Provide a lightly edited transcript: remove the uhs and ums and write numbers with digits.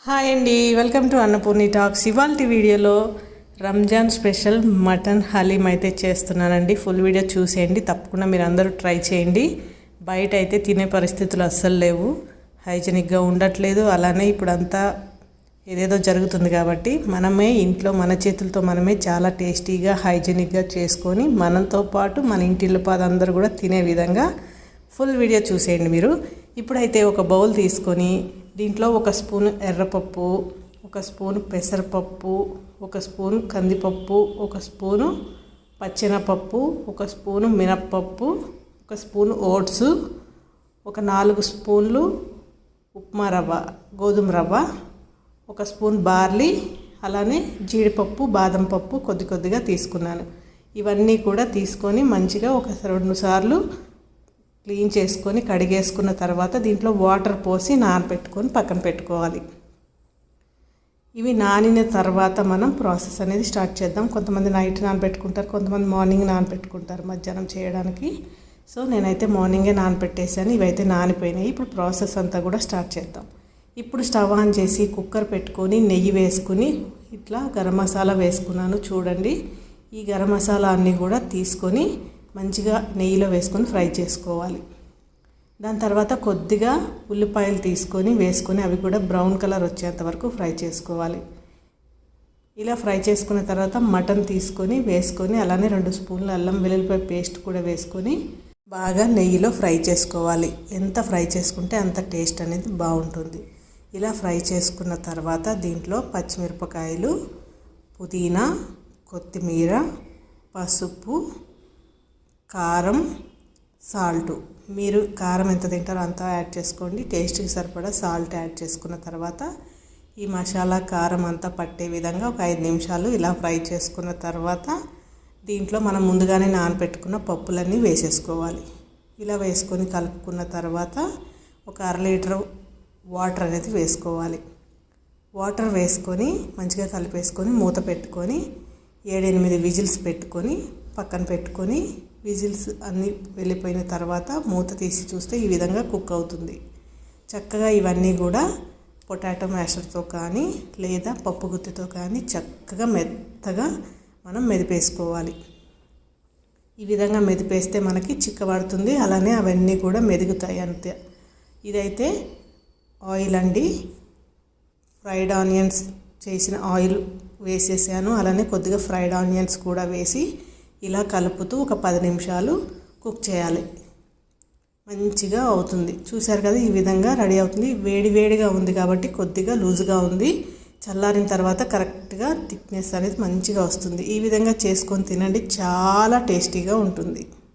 Hi అండి, welcome to Annapurni talks. ఇవాల్టి వీడియోలో రంజాన్ స్పెషల్ మటన్ హలీం అయితే చేస్తున్నానండి. ఫుల్ వీడియో చూసేయండి, తప్పకుండా మీరు అందరూ ట్రై చేయండి. బయట అయితే తినే పరిస్థితులు అస్సలు లేవు, హైజెనిక్గా ఉండట్లేదు. అలానే ఇప్పుడు అంతా ఏదేదో జరుగుతుంది కాబట్టి మనమే ఇంట్లో మన చేతులతో మనమే చాలా టేస్టీగా హైజెనిక్గా చేసుకొని మనతో పాటు మన ఇంటిలో అందరూ కూడా తినే విధంగా ఫుల్ వీడియో చూసేయండి మీరు. ఇప్పుడైతే ఒక బౌల్ తీసుకొని దీంట్లో ఒక స్పూన్ ఎర్రపప్పు, ఒక స్పూన్ పెసరపప్పు, ఒక స్పూన్ కందిపప్పు, ఒక స్పూను పచ్చెనపప్పు, ఒక స్పూను మినప్పప్పు, ఒక స్పూన్ ఓట్స్, ఒక 4 స్పూన్లు ఉప్మా రవ్వ గోధుమ రవ్వ, ఒక స్పూన్ బార్లీ, అలానే జీడిపప్పు బాదం పప్పు కొద్దిగా తీసుకున్నాను. ఇవన్నీ కూడా తీసుకొని మంచిగా ఒక 2 సార్లు క్లీన్ చేసుకొని కడిగేసుకున్న తర్వాత దీంట్లో వాటర్ పోసి నానబెట్టుకొని పక్కన పెట్టుకోవాలి. ఇవి నానిన తర్వాత మనం ప్రాసెస్ అనేది స్టార్ట్ చేద్దాం. కొంతమంది నైట్ నానబెట్టుకుంటారు, కొంతమంది మార్నింగ్ నానబెట్టుకుంటారు మధ్యాహ్నం చేయడానికి. సో నేనైతే మార్నింగే నానబెట్టేసాను. ఇవైతే నానిపోయినాయి. ఇప్పుడు ప్రాసెస్ అంతా కూడా స్టార్ట్ చేద్దాం. ఇప్పుడు స్టవ్ ఆన్ చేసి కుక్కర్ పెట్టుకొని నెయ్యి వేసుకుని ఇట్లా గరం మసాలా వేసుకున్నాను. చూడండి, ఈ గరం మసాలా అన్నీ కూడా తీసుకొని మంచిగా నెయ్యిలో వేసుకొని ఫ్రై చేసుకోవాలి. దాని తర్వాత కొద్దిగా ఉల్లిపాయలు తీసుకొని వేసుకొని అవి కూడా బ్రౌన్ కలర్ వచ్చేంత వరకు ఫ్రై చేసుకోవాలి. ఇలా ఫ్రై చేసుకున్న తర్వాత మటన్ తీసుకొని వేసుకొని అలానే 2 స్పూన్ల అల్లం వెల్లుల్లిపాయ పేస్ట్ కూడా వేసుకొని బాగా నెయ్యిలో ఫ్రై చేసుకోవాలి. ఎంత ఫ్రై చేసుకుంటే అంత టేస్ట్ అనేది బాగుంటుంది. ఇలా ఫ్రై చేసుకున్న తర్వాత దీంట్లో పచ్చిమిరపకాయలు, పుదీనా, కొత్తిమీర, పసుపు, కారం, సాల్టు, మీరు కారం ఎంత తింటారో అంతా యాడ్ చేసుకోండి. టేస్ట్కి సరిపడా సాల్ట్ యాడ్ చేసుకున్న తర్వాత ఈ మసాలా కారం అంతా పట్టే విధంగా ఒక 5 నిమిషాలు ఇలా ఫ్రై చేసుకున్న తర్వాత దీంట్లో మనం ముందుగానే నానబెట్టుకున్న పప్పులన్నీ వేసేసుకోవాలి. ఇలా వేసుకొని కలుపుకున్న తర్వాత ఒక 1/2 లీటర్ వాటర్ అనేది వేసుకోవాలి. వాటర్ వేసుకొని మంచిగా కలిపేసుకొని మూత పెట్టుకొని 7-8 విజిల్స్ పెట్టుకొని పక్కన పెట్టుకొని విజిల్స్ అన్నీ వెళ్ళిపోయిన తర్వాత మూత తీసి చూస్తే ఈ విధంగా కుక్ అవుతుంది. చక్కగా ఇవన్నీ కూడా పొటాటో మ్యాషర్తో కానీ లేదా పప్పు గుత్తితో కానీ చక్కగా మెత్తగా మనం మెదిపేసుకోవాలి. ఈ విధంగా మెదిపేస్తే మనకి చిక్కబడుతుంది. అలానే అవన్నీ కూడా మెదుగుతాయి అంతే. ఇదైతే ఆయిల్ అండి, ఫ్రైడ్ ఆనియన్స్ చేసిన ఆయిల్ వేసేసాను. అలానే కొద్దిగా ఫ్రైడ్ ఆనియన్స్ కూడా వేసి ఇలా కలుపుతూ ఒక 10 నిమిషాలు కుక్ చేయాలి. మంచిగా అవుతుంది. చూశారు కదా, ఈ విధంగా రెడీ అవుతుంది. వేడిగా ఉంది కాబట్టి కొద్దిగా లూజ్గా ఉంది. చల్లారిన తర్వాత కరెక్ట్గా థిక్నెస్ అనేది మంచిగా వస్తుంది. ఈ విధంగా చేసుకొని తినండి, చాలా టేస్టీగా ఉంటుంది.